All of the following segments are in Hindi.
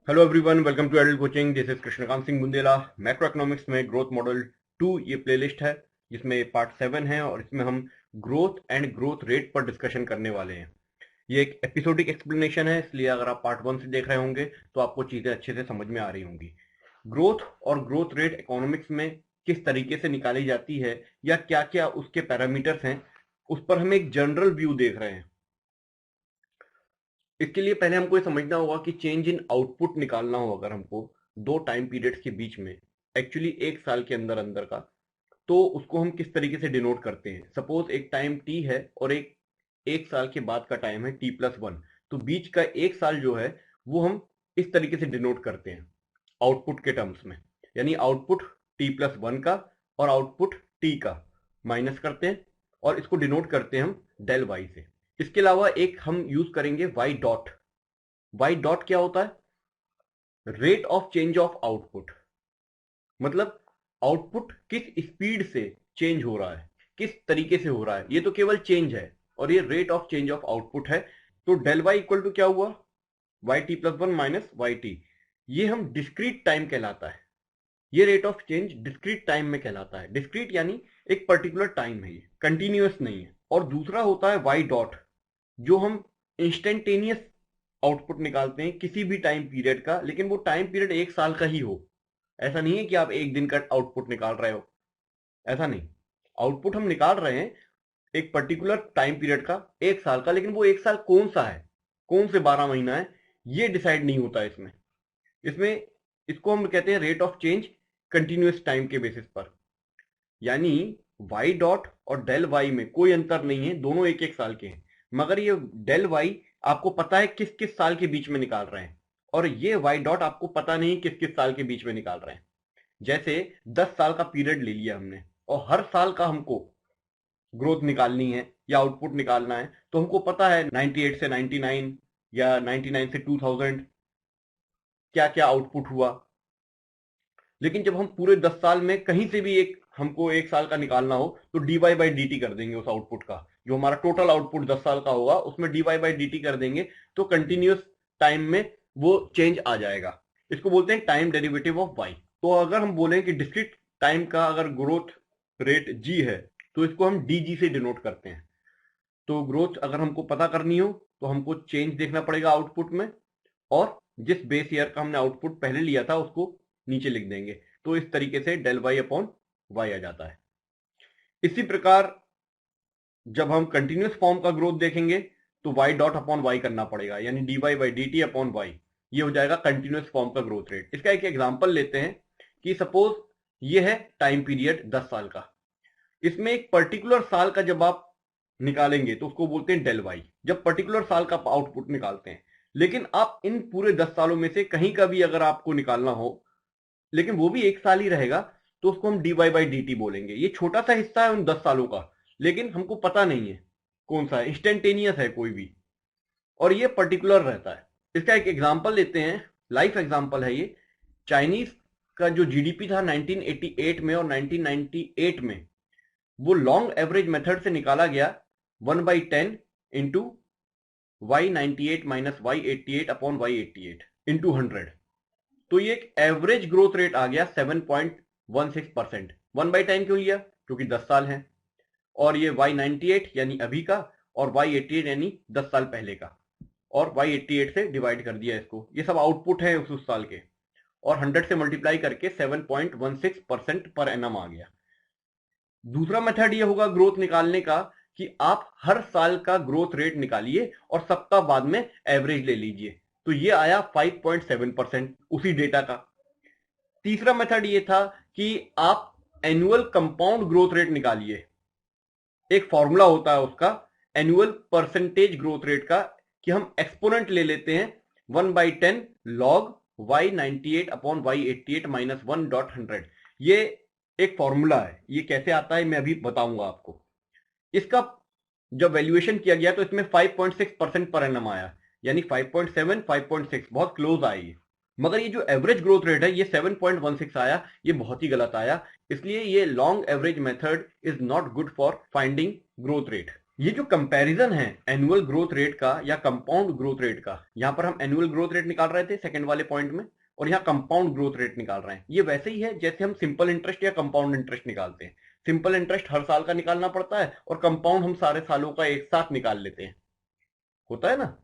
हेलो एवरीवन, वेलकम टू एडल coaching. This is Krishnakant Singh Bundela. Macroeconomics में ग्रोथ मॉडल 2 ये प्लेलिस्ट है जिसमें पार्ट 7 है और इसमें हम ग्रोथ एंड ग्रोथ रेट पर डिस्कशन करने वाले हैं। ये एक एपिसोडिक एक्सप्लेनेशन है, इसलिए अगर आप पार्ट 1 से देख रहे होंगे तो आपको चीजें अच्छे से समझ में आ रही होंगी। ग्रोथ और ग्रोथ रेट इकोनॉमिक्स में किस तरीके से निकाली जाती है या क्या क्या उसके पैरामीटर्स हैं, उस पर हम एक जनरल व्यू देख रहे हैं। इसके लिए पहले हमको ये समझना होगा कि चेंज इन आउटपुट निकालना हो अगर हमको दो टाइम पीरियड्स के बीच में, एक्चुअली एक साल के अंदर अंदर का, तो उसको हम किस तरीके से डिनोट करते हैं। सपोज एक टाइम टी है और एक एक साल के बाद का टाइम है t+1, तो बीच का एक साल जो है वो हम इस तरीके से डिनोट करते हैं आउटपुट के टर्म्स में। यानी आउटपुट t+1 का और आउटपुट टी का माइनस करते हैं और इसको डिनोट करते हैं हम डेल वाई से। इसके अलावा एक हम यूज करेंगे वाई डॉट। वाई डॉट क्या होता है? Rate of change of output. मतलब आउटपुट किस स्पीड से चेंज हो रहा है, किस तरीके से हो रहा है, ये तो केवल चेंज है और ये rate of change of output है। तो डेल वाई इक्वल टू क्या हुआ? Y t+1 minus Y T. ये हम डिस्क्रीट टाइम कहलाता है। ये rate of change discrete time में कहलाता है। डिस्क्रीट यानी एक पर्टिकुलर टाइम है, ये कंटिन्यूअस नहीं है। और दूसरा होता है वाई डॉट, जो हम इंस्टेंटेनियस आउटपुट निकालते हैं किसी भी टाइम पीरियड का, लेकिन वो टाइम पीरियड एक साल का ही हो। ऐसा नहीं है कि आप एक दिन का आउटपुट निकाल रहे हो, ऐसा नहीं। आउटपुट हम निकाल रहे हैं एक पर्टिकुलर टाइम पीरियड का, एक साल का, लेकिन वो एक साल कौन सा है, कौन से 12 महीना है, ये डिसाइड नहीं होता इसमें। इसमें इसको हम कहते हैं rate of change continuous time के बेसिस पर। यानी वाई डॉट और डेल वाई में कोई अंतर नहीं है, दोनों एक एक साल के हैं, मगर ये डेल वाई आपको पता है किस किस साल के बीच में निकाल रहे हैं और ये वाई डॉट आपको पता नहीं किस किस साल के बीच में निकाल रहे हैं। जैसे 10 साल का पीरियड ले लिया हमने और हर साल का हमको ग्रोथ निकालनी है या आउटपुट निकालना है, तो हमको पता है 98 से 99 या 99 से 2000 क्या क्या आउटपुट हुआ। लेकिन जब हम पूरे 10 साल में कहीं से भी एक हमको एक साल का निकालना हो तो dy/dt कर देंगे उस आउटपुट का। जो हमारा टोटल आउटपुट 10 साल का होगा उसमें dy/dt कर देंगे, तो कंटिन्यूअस टाइम में वो चेंज आ जाएगा। इसको बोलते हैं टाइम डेरिवेटिव ऑफ y। तो अगर हम बोलें कि डिस्क्रीट टाइम का अगर ग्रोथ रेट g है तो इसको हम dg से डिनोट करते हैं। तो ग्रोथ अगर हमको पता करनी हो तो हमको चेंज देखना पड़ेगा आउटपुट में, और जिस बेस ईयर का हमने आउटपुट पहले लिया था उसको नीचे लिख देंगे। तो इस तरीके से डेल वाई अपॉन वाई आ जाता है। इसी प्रकार जब हम कंटिन्यूस फॉर्म का ग्रोथ देखेंगे तो वाई डॉट अपॉन वाई करना पड़ेगा, यानी D Y by D T upon Y. ये हो जाएगा कंटिन्यूस फॉर्म का ग्रोथ रेट। इसका एक एग्जांपल लेते हैं कि सपोज ये है टाइम पीरियड 10 साल का। इसमें एक पर्टिकुलर साल का जब आप निकालेंगे तो उसको बोलते हैं डेल वाई, जब पर्टिकुलर साल का आउटपुट निकालते हैं। लेकिन आप इन पूरे 10 सालों में से कहीं का भी अगर आपको निकालना हो, लेकिन वो भी एक साल ही रहेगा, तो उसको हम D Y by D T बोलेंगे। ये छोटा सा हिस्सा है उन 10 सालों का, लेकिन हमको पता नहीं है कौन सा है, इंस्टेंटेनियस है कोई भी, और ये पर्टिकुलर रहता है। इसका एक एग्जांपल लेते हैं, लाइफ एग्जांपल है ये। चाइनीज का जो जीडीपी था 1988 में और 1998 में, वो लॉन्ग एवरेज मेथड से निकाला गया 1/10 into y98 minus y88 upon y88 into 100। तो ये एक एवरेज ग्रोथ रेट आ गया 7.16%। 1/10 क्यों लिया? क्योंकि 10 साल है, और ये y98 यानी अभी का और y88 यानी 10 साल पहले का, और y88 से डिवाइड कर दिया इसको। ये सब आउटपुट है उस साल के, और 100 से मल्टीप्लाई करके 7.16% पर एनम आ गया। दूसरा मेथड ये होगा ग्रोथ निकालने का कि आप हर साल का ग्रोथ रेट निकालिए और सबका बाद में एवरेज ले लीजिए, तो ये आया 5.7% उसी डेटा का। तीसरा मेथड ये था कि आप एनुअल कंपाउंड ग्रोथ रेट निकालिए। एक फॉर्मूला होता है उसका, एनुअल परसेंटेज ग्रोथ रेट का, कि हम एक्सपोनेंट ले लेते हैं 1/10 log y98 upon y88 minus 1.100। ये एक फॉर्मूला है, ये कैसे आता है मैं अभी बताऊंगा आपको। इसका जब वैल्यूएशन किया गया तो इसमें 5.6% पर एनम आया, यानी 5.7 5.6 बहुत क्लोज आई। मगर ये जो एवरेज ग्रोथ रेट है ये 7.16 आया, ये बहुत ही गलत आया। इसलिए ये long average method is not good for finding growth rate. ये जो कंपैरिजन है एनुअल ग्रोथ रेट का या कंपाउंड ग्रोथ रेट का, यहां पर हम एनुअल ग्रोथ रेट निकाल रहे थे सेकंड वाले पॉइंट में, और यहाँ कंपाउंड ग्रोथ रेट निकाल रहे हैं। ये वैसे ही है जैसे हम सिंपल इंटरेस्ट या कंपाउंड इंटरेस्ट निकालते हैं। सिंपल इंटरेस्ट हर साल का निकालना पड़ता है और कंपाउंड हम सारे सालों का एक साथ निकाल लेते हैं, होता है ना।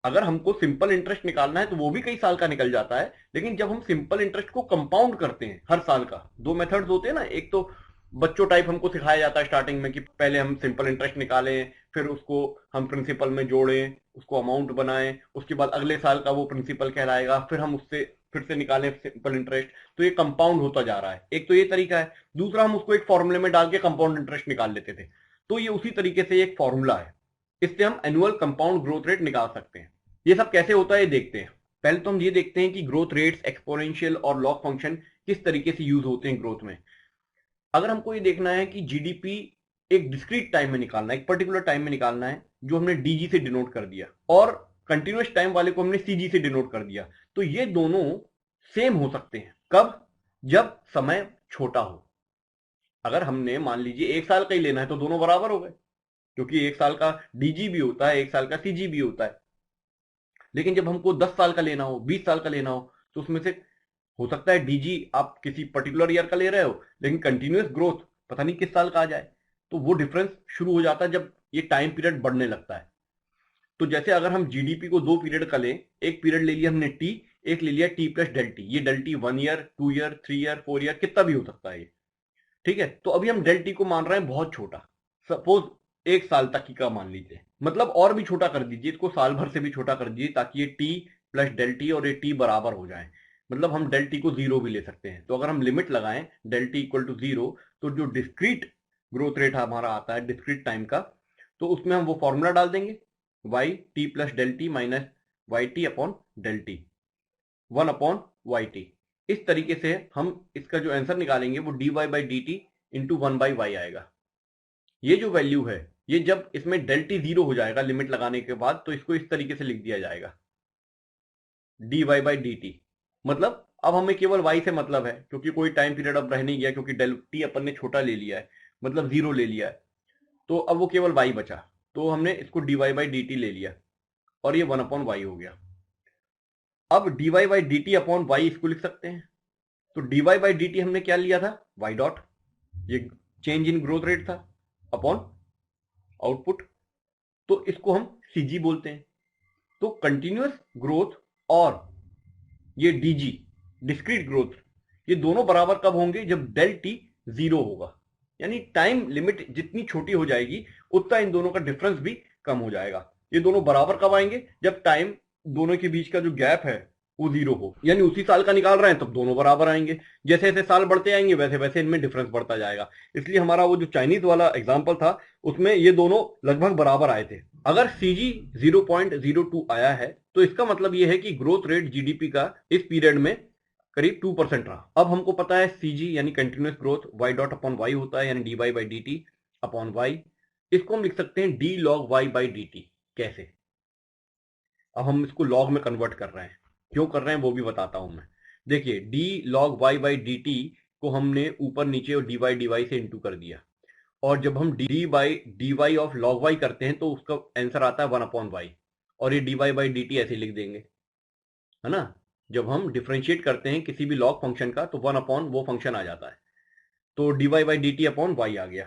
अगर हमको सिंपल इंटरेस्ट निकालना है तो वो भी कई साल का निकल जाता है, लेकिन जब हम सिंपल इंटरेस्ट को कंपाउंड करते हैं हर साल का, दो मेथड्स होते हैं ना, एक तो बच्चों टाइप हमको सिखाया जाता है स्टार्टिंग में कि पहले हम सिंपल इंटरेस्ट निकालें, फिर उसको हम प्रिंसिपल में जोड़ें, उसको अमाउंट बनाएं, उसके बाद अगले साल का वो प्रिंसिपल कहलाएगा, फिर हम उससे फिर से निकालें सिंपल इंटरेस्ट। तो ये कंपाउंड होता जा रहा है, एक तो ये तरीका है। दूसरा, हम उसको एक फॉर्मूले में डाल के कंपाउंड इंटरेस्ट निकाल लेते थे। तो ये उसी तरीके से एक फॉर्मूला है, इससे हम एनुअल कंपाउंड ग्रोथ रेट निकाल सकते हैं। ये सब कैसे होता है ये देखते हैं। पहले तो हम ये देखते हैं कि ग्रोथ रेट्स, एक्सपोनेंशियल और लॉग फंक्शन किस तरीके से यूज होते हैं ग्रोथ में। अगर हमको ये देखना है कि जीडीपी एक डिस्क्रीट टाइम में निकालना है, एक पर्टिकुलर टाइम में निकालना है, जो हमने डीजी से डिनोट कर दिया, और कंटिन्यूस टाइम वाले को हमने सीजी से डिनोट कर दिया, तो ये दोनों सेम हो सकते हैं। कब? जब समय छोटा हो। अगर हमने मान लीजिए एक साल का ही लेना है तो दोनों बराबर हो गए, क्योंकि एक साल का डीजी भी होता है, एक साल का सीजी भी होता है। लेकिन जब हमको 10 साल का लेना हो, 20 साल का लेना हो, तो उसमें से हो सकता है डीजी आप किसी पर्टिकुलर ईयर का ले रहे हो, लेकिन कंटिन्यूअस ग्रोथ पता नहीं किस साल का आ जाए। तो वो डिफरेंस शुरू हो जाता है जब ये टाइम पीरियड बढ़ने लगता है। तो जैसे अगर हम जीडीपी को दो पीरियड का लें, एक पीरियड ले लिया हमने टी, एक ले लिया टी प्लस डेल टी। ये del T 1 year, 2 year, 3 year, 4 year, कितना भी हो सकता है ये, ठीक है। तो अभी हम डेल टी को मान रहे हैं बहुत छोटा, सपोज एक साल तक की का मान लीजिए, मतलब और भी छोटा कर दीजिए इसको, साल भर से भी छोटा कर दीजिए, ताकि ये टी प्लस डेल टी और ये टी बराबर हो जाए। मतलब हम डेल टी को जीरो भी ले सकते हैं। तो अगर हम लिमिट लगाएं del T equal to zero, तो जो डिस्क्रीट ग्रोथ रेट हमारा आता है डिस्क्रीट टाइम का, तो उसमें हम वो फॉर्मूला डाल देंगे, Y T plus del T minus Y T upon del T, 1/YT। इस तरीके से हम इसका जो आंसर निकालेंगे वो dy by D T into 1/y आएगा। ये जो वैल्यू है, ये जब इसमें डेल टी जीरो हो जाएगा लिमिट लगाने के बाद, तो इसको इस तरीके से लिख दिया जाएगा, dy बाई डी टी। मतलब अब हमें केवल y से मतलब है, क्योंकि कोई टाइम पीरियड अब रह नहीं गया, क्योंकि डेल टी अपन ने छोटा ले लिया है, मतलब जीरो ले लिया है। तो अब वो केवल y बचा, तो हमने इसको dy बाई डी टी ले लिया, और ये 1/y हो गया। अब dy by D T upon Y इसको लिख सकते हैं। तो dy बाई डी टी हमने क्या लिया था, y डॉट, ये चेंज इन ग्रोथ रेट था, अपॉन आउटपुट, तो इसको हम सीजी बोलते हैं। तो कंटिन्यूअस ग्रोथ और ये डीजी डिस्क्रीट ग्रोथ, ये दोनों बराबर कब होंगे, जब डेल टी जीरो होगा। यानी टाइम लिमिट जितनी छोटी हो जाएगी उतना इन दोनों का डिफरेंस भी कम हो जाएगा। ये दोनों बराबर कब आएंगे, जब टाइम दोनों के बीच का जो गैप है वो जीरो हो। यानी उसी साल का निकाल रहे हैं तब दोनों बराबर आएंगे, जैसे जैसे साल बढ़ते आएंगे वैसे वैसे इनमें डिफरेंस बढ़ता जाएगा। इसलिए हमारा वो जो चाइनीज वाला एग्जांपल था उसमें ये दोनों लगभग बराबर आए थे। अगर सीजी 0.02 आया है तो इसका मतलब ये है कि ग्रोथ रेट जीडीपी का इस पीरियड में करीब 2% रहा। अब हमको पता है सीजी यानी continuous growth Y dot upon Y होता है, यानी D Y by D T upon Y. इसको हम लिख सकते हैं D log Y by D T. कैसे? अब हम इसको लॉग में कन्वर्ट कर रहे हैं, क्यों कर रहे हैं वो भी बताता हूं मैं। देखिए D log Y by D T को हमने ऊपर नीचे और डी वाई से इंटू कर दिया, और जब हम D Y of log Y करते हैं तो उसका आंसर आता है 1/y, और ये D Y by D T ऐसे लिख देंगे, है ना। जब हम डिफ्रेंशिएट करते हैं किसी भी लॉग फंक्शन का तो 1 वो फंक्शन आ जाता है, तो D Y by D T upon Y आ गया,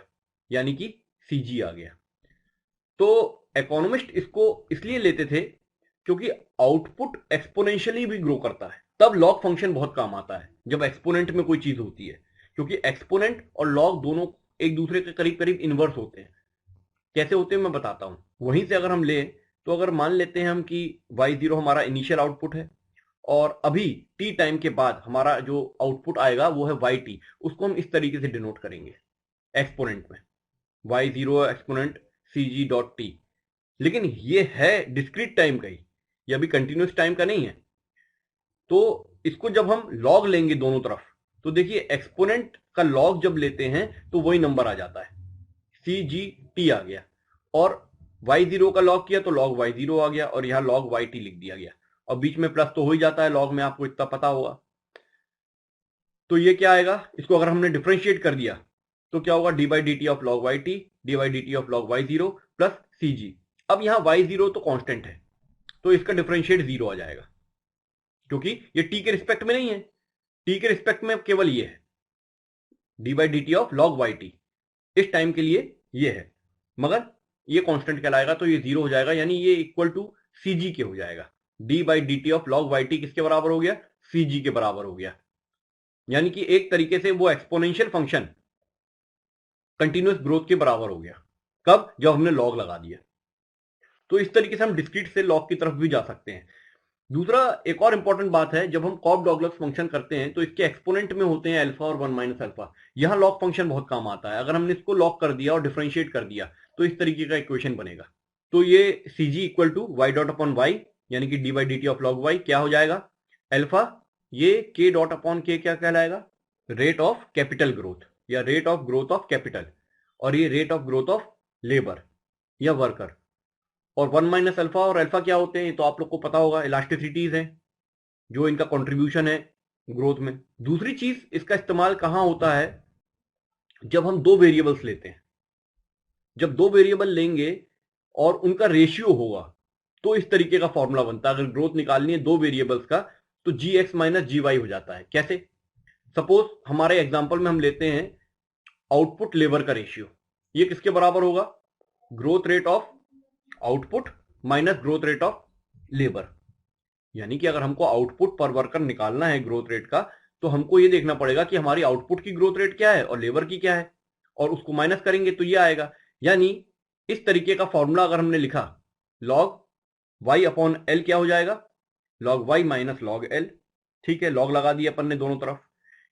यानी कि सी जी आ गया। तो इकोनॉमिस्ट इसको इसलिए लेते थे क्योंकि आउटपुट एक्सपोनेंशियली भी ग्रो करता है, तब लॉग फंक्शन बहुत काम आता है जब एक्सपोनेंट में कोई चीज होती है, क्योंकि एक्सपोनेंट और लॉग दोनों एक दूसरे के करीब करीब इनवर्स होते हैं। कैसे होते हैं मैं बताता हूं। वहीं से अगर हम लें, तो अगर मान लेते हैं हम कि y0 हमारा इनिशियल आउटपुट है, और अभी t टाइम के बाद हमारा जो आउटपुट आएगा वो है yt, उसको हम इस तरीके से डिनोट करेंगे एक्सपोनेंट में, y0 exponent cg dot T. लेकिन ये है डिस्क्रीट टाइम का ही, ये अभी कंटिन्यूस टाइम का नहीं है। तो इसको जब हम लॉग लेंगे दोनों तरफ, तो देखिए एक्सपोनेंट का लॉग जब लेते हैं तो वही नंबर आ जाता है, सी जी टी आ गया, और y0 का लॉग किया तो लॉग y0 आ गया, और यहां लॉग yt लिख दिया गया, और बीच में प्लस तो हो ही जाता है लॉग में, आपको इतना पता होगा। तो ये क्या आएगा, इसको अगर हमने डिफरेंशिएट कर दिया तो क्या होगा, D by D T of log Y T, D by D T of log y0 plus C G. अब यहाँ y0 तो कांस्टेंट है, तो इसका डिफरेंशिएट 0 आ जाएगा, क्योंकि ये t के रिस्पेक्ट में नहीं है, t के रिस्पेक्ट में केवल ये है D by D T of log Y T, इस टाइम के लिए ये है, मगर ये कांस्टेंट कहलाएगा तो ये 0 हो जाएगा, यानी ये इक्वल टू सी जी के हो जाएगा। D by D T of log Y T किसके बराबर हो गया? सी जी के बराबर हो गया। यानी कि एक तरीके से वो एक्सपोनेंशियल फंक्शन कंटिन्यूअस ग्रोथ के बराबर हो गया। कब? जब हमने लॉग लगा दिया। तो इस तरीके से हम डिस्क्रीट से लॉग की तरफ भी जा सकते हैं। दूसरा एक और इंपॉर्टेंट बात है, जब हम कॉब डॉगलस फंक्शन करते हैं तो इसके एक्सपोनेंट में होते हैं अल्फा और 1 माइनस अल्फा। यहां लॉग फंक्शन बहुत काम आता है। अगर हमने इसको लॉग कर दिया और डिफरेंशिएट कर दिया तो इस तरीके का इक्वेशन बनेगा। तो ये C G equal to Y dot upon Y, यानी कि D by D T of log Y क्या हो जाएगा? अल्फा, ये के डॉट अपॉन के क्या कहलाएगा? रेट ऑफ कैपिटल ग्रोथ या rate of growth of capital, और ये rate of growth of labour या वर्कर। और 1 माइनस अल्फा और अल्फा क्या होते हैं, ये तो आप लोग को पता होगा, इलास्टिसिटीज हैं जो इनका कंट्रीब्यूशन है ग्रोथ में। दूसरी चीज इसका इस्तेमाल कहां होता है? जब हम दो वेरिएबल्स लेते हैं। जब दो वेरिएबल लेंगे और उनका रेशियो होगा तो इस तरीके का फॉर्मूला बनता है। अगर ग्रोथ निकालनी है दो वेरिएबल्स का तो जी एक्स माइनस जी वाई हो जाता है। कैसे? सपोज हमारे एग्जाम्पल में हम लेते हैं आउटपुट लेबर का रेशियो, ये किसके बराबर होगा? Growth rate of output minus growth rate of labour. यानी कि अगर हमको आउटपुट पर वर्कर निकालना है ग्रोथ रेट का, तो हमको ये देखना पड़ेगा कि हमारी आउटपुट की ग्रोथ रेट क्या है और लेबर की क्या है, और उसको माइनस करेंगे तो ये आएगा। यानी इस तरीके का फॉर्मूला अगर हमने लिखा, लॉग वाई अपॉन एल क्या हो जाएगा? Log Y minus log L. ठीक है, लॉग लगा दिया अपन ने दोनों तरफ,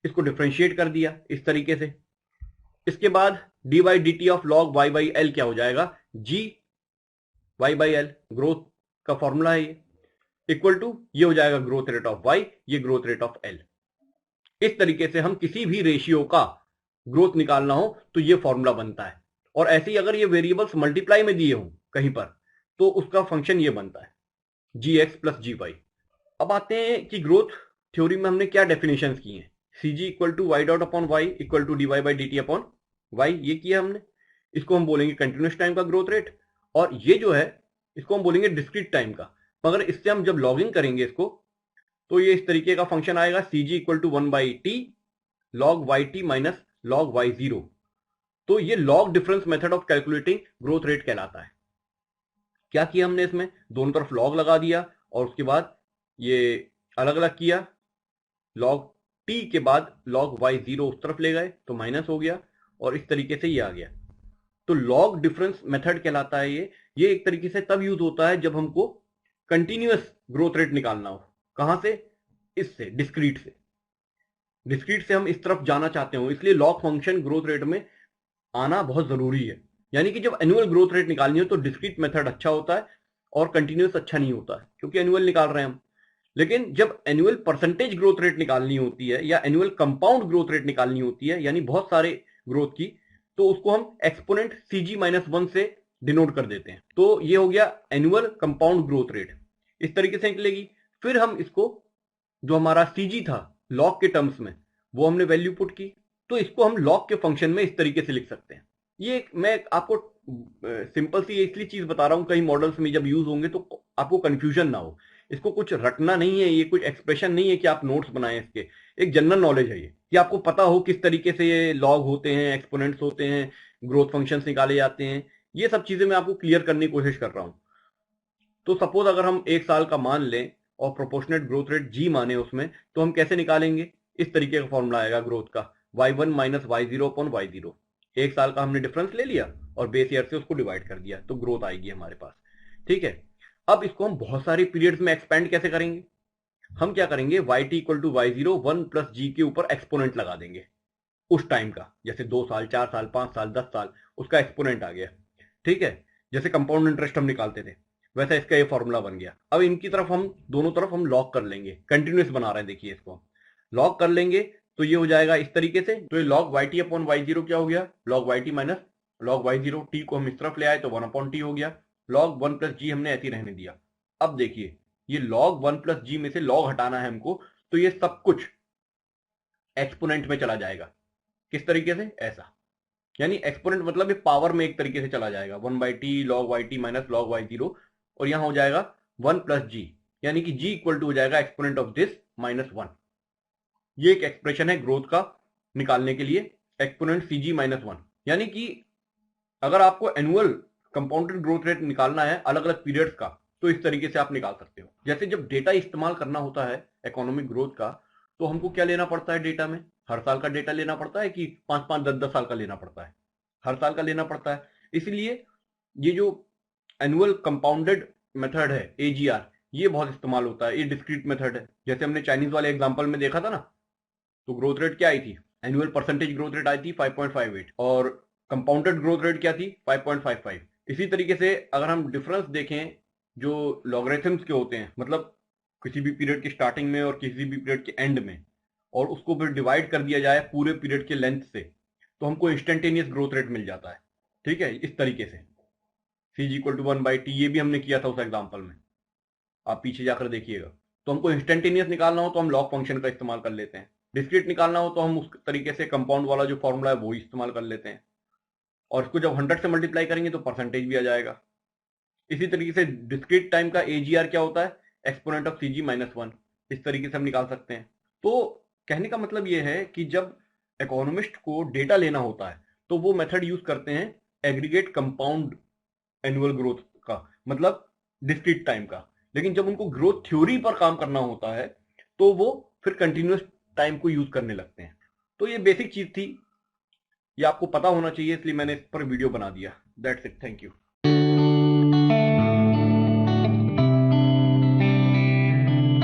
इसको डिफ्रेंशिएट कर दिया इस तरीके से। इसके बाद D by D T of log Y by L क्या हो जाएगा? G Y by L, growth का फॉर्मूला है ये, इक्वल टू ये हो जाएगा ग्रोथ रेट ऑफ वाई, ये ग्रोथ रेट ऑफ एल। इस तरीके से हम किसी भी रेशियो का ग्रोथ निकालना हो तो ये फॉर्मूला बनता है। और ऐसे ही अगर ये वेरिएबल्स मल्टीप्लाई में दिए हों कहीं पर तो उसका फंक्शन ये बनता है जी एक्स प्लस जी वाई। अब आते हैं कि ग्रोथ थ्योरी में हमने क्या डेफिनेशंस की हैं। C G equal to Y dot upon Y equal to D Y by D T upon Y, ये किया हमने। इसको हम बोलेंगे कंटिन्यूस टाइम का ग्रोथ रेट, और ये जो है इसको हम बोलेंगे डिस्क्रीट टाइम का। मगर इससे हम जब लॉगिंग करेंगे इसको तो ये इस तरीके का फंक्शन आएगा, C G equal to 1 by T log Y T minus log Y zero. तो ये log difference method of calculating growth rate कहलाता है। क्या किया हमने इसमें? दोनों तरफ लॉग लगा दिया और उसके बाद ये अलग अलग किया, लॉग टी के बाद लॉग वाई जीरो उस तरफ ले गए तो माइनस हो गया, और इस तरीके से ये आ गया। तो लॉग डिफरेंस मेथड कहलाता है ये एक तरीके से तब यूज होता है जब हमको कंटिन्यूअस ग्रोथ रेट निकालना हो। कहां से? इससे, डिस्क्रीट से। डिस्क्रीट से हम इस तरफ जाना चाहते हो, इसलिए लॉग फंक्शन ग्रोथ रेट में आना बहुत जरूरी है। यानी कि जब एनुअल ग्रोथ रेट निकालनी हो तो डिस्क्रीट मेथड अच्छा होता है और कंटिन्यूअस अच्छा नहीं होता है, क्योंकि एनुअल निकाल रहे हैं हम। लेकिन जब एनुअल परसेंटेज ग्रोथ रेट निकालनी होती है या एनुअल कंपाउंड ग्रोथ रेट निकालनी होती है, यानी बहुत सारे ग्रोथ की, तो उसको हम एक्सपोनेंट सीजी माइनस 1 से डिनोट कर देते हैं। तो ये हो गया एनुअल कंपाउंड ग्रोथ रेट, इस तरीके से निकलेगी। फिर हम इसको, जो हमारा सीजी था लॉग के टर्म्स में, वो हमने वैल्यू पुट की, तो इसको हम लॉग के फंक्शन में इस तरीके से लिख सकते हैं। ये मैं आपको सिंपल सी इसलिए चीज बता रहा हूं, कई मॉडल्स में जब यूज होंगे तो आपको कंफ्यूजन ना हो। इसको कुछ रटना नहीं है, ये कुछ एक्सप्रेशन नहीं है कि आप नोट्स बनाएं इसके, एक जनरल नॉलेज है ये, कि आपको पता हो किस तरीके से ये लॉग होते हैं, एक्सपोनेंट्स होते हैं, ग्रोथ फंक्शंस निकाले जाते हैं। ये सब चीजें मैं आपको क्लियर करने की कोशिश कर रहा हूं। तो सपोज अगर हम एक साल का मान लें और प्रोपोर्शनेट ग्रोथ रेट जी माने उसमें, तो हम कैसे निकालेंगे? इस तरीके का फॉर्मूला आएगा ग्रोथ का, y1 minus Y zero upon Y zero. एक साल का हमने डिफरेंस ले लिया और बेस ईयर से उसको डिवाइड कर दिया, तो ग्रोथ आएगी हमारे पास। ठीक है, अब इसको हम बहुत सारे पीरियड्स में एक्सपेंड कैसे करेंगे? हम क्या करेंगे, Y T equal to Y zero 1 plus G के ऊपर एक्सपोनेंट लगा देंगे उस टाइम का, जैसे 2 साल, 4 साल, 5 साल, 10 साल, उसका एक्सपोनेंट आ गया। ठीक है, जैसे कंपाउंड इंटरेस्ट हम निकालते थे वैसा इसका ये फॉर्मूला बन गया। अब इनकी तरफ हम दोनों तरफ हम लॉग कर लेंगे, कंटिन्यूस बना रहे हैं, देखिए इसको हम लॉग कर लेंगे तो ये हो जाएगा इस तरीके से। तो ये log Y T upon Y zero क्या हो गया? Log Y T minus log Y zero. T को हम इस तरफ ले आए तो 1 अपॉन टी हो गया। लॉग 1 प्लस जी हमने ऐसे ही रहने दिया। अब देखिए, ये लॉग 1 प्लस जी में से लॉग हटाना है हमको, तो ये सब कुछ एक्सपोनेंट में चला जाएगा। किस तरीके से? ऐसा। यानी एक्सपोनेंट मतलब ये पावर में एक तरीके से चला जाएगा, 1/t log yt minus log y0, और यहां हो जाएगा 1 प्लस जी, यानी कि g इक्वल टू हो जाएगा एक्सपोनेंट ऑफ दिस माइनस 1। ये एक एक्सप्रेशन है ग्रोथ का निकालने के लिए, एक्सपोनेंट सी जी माइनस 1। यानी कि अगर आपको एनुअल कंपाउंडेड ग्रोथ रेट निकालना है अलग अलग पीरियड्स का, तो इस तरीके से आप निकाल सकते हो। जैसे जब डेटा इस्तेमाल करना होता है इकोनॉमिक ग्रोथ का, तो हमको क्या लेना पड़ता है डेटा में, हर साल का डेटा लेना पड़ता है कि 5-5 10-10 साल का लेना पड़ता है, हर साल का लेना पड़ता है। इसलिए ये जो एनुअल कंपाउंडेड मेथड है एजीआर, ये बहुत इस्तेमाल होता है, ये डिस्क्रीट मेथड है। जैसे हमने चाइनीज वाले एग्जांपल में देखा था ना, तो ग्रोथ रेट क्या आई थी, annual percentage growth rate I थी 5.58, और कंपाउंडेड ग्रोथ रेट क्या थी 5.55। इसी तरीके से अगर हम डिफरेंस देखें जो लॉगरिथम्स के होते हैं, मतलब किसी भी पीरियड की स्टार्टिंग में और किसी भी पीरियड के एंड में, और उसको फिर डिवाइड कर दिया जाए पूरे पीरियड के लेंथ से, तो हमको इंस्टेंटेनियस ग्रोथ रेट मिल जाता है। ठीक है, इस तरीके से सी जी इक्वल टू 1/t, ये भी हमने किया था उस एग्जाम्पल में, आप पीछे जाकर देखिएगा। तो हमको इंस्टेंटेनियस निकालना हो तो हम लॉग फंक्शन का इस्तेमाल कर लेते हैं, डिस्क्रीट निकालना हो तो हम उस तरीके से कंपाउंड वाला जो फॉर्मूला है वो इस्तेमाल कर लेते हैं, और इसको जब 100 से मल्टीप्लाई करेंगे तो परसेंटेज भी आ जाएगा। इसी तरीके से डिस्क्रीट टाइम का एजीआर क्या होता है, एक्सपोनेंट ऑफ सीजी माइनस 1। इस तरीके से हम निकाल सकते हैं। तो कहने का मतलब यह है कि जब इकोनॉमिस्ट को डेटा लेना होता है तो वो मेथड यूज करते हैं एग्रीगेट कंपाउंड एनुअल ग्रोथ का, मतलब डिस्क्रीट टाइम का। लेकिन जब उनको ग्रोथ थ्योरी पर काम करना होता है तो वो फिर कंटिन्यूअस टाइम को यूज करने लगते हैं। तो ये बेसिक चीज थी, ये आपको पता होना चाहिए, इसलिए मैंने इस पर वीडियो बना दिया। That's it, thank you.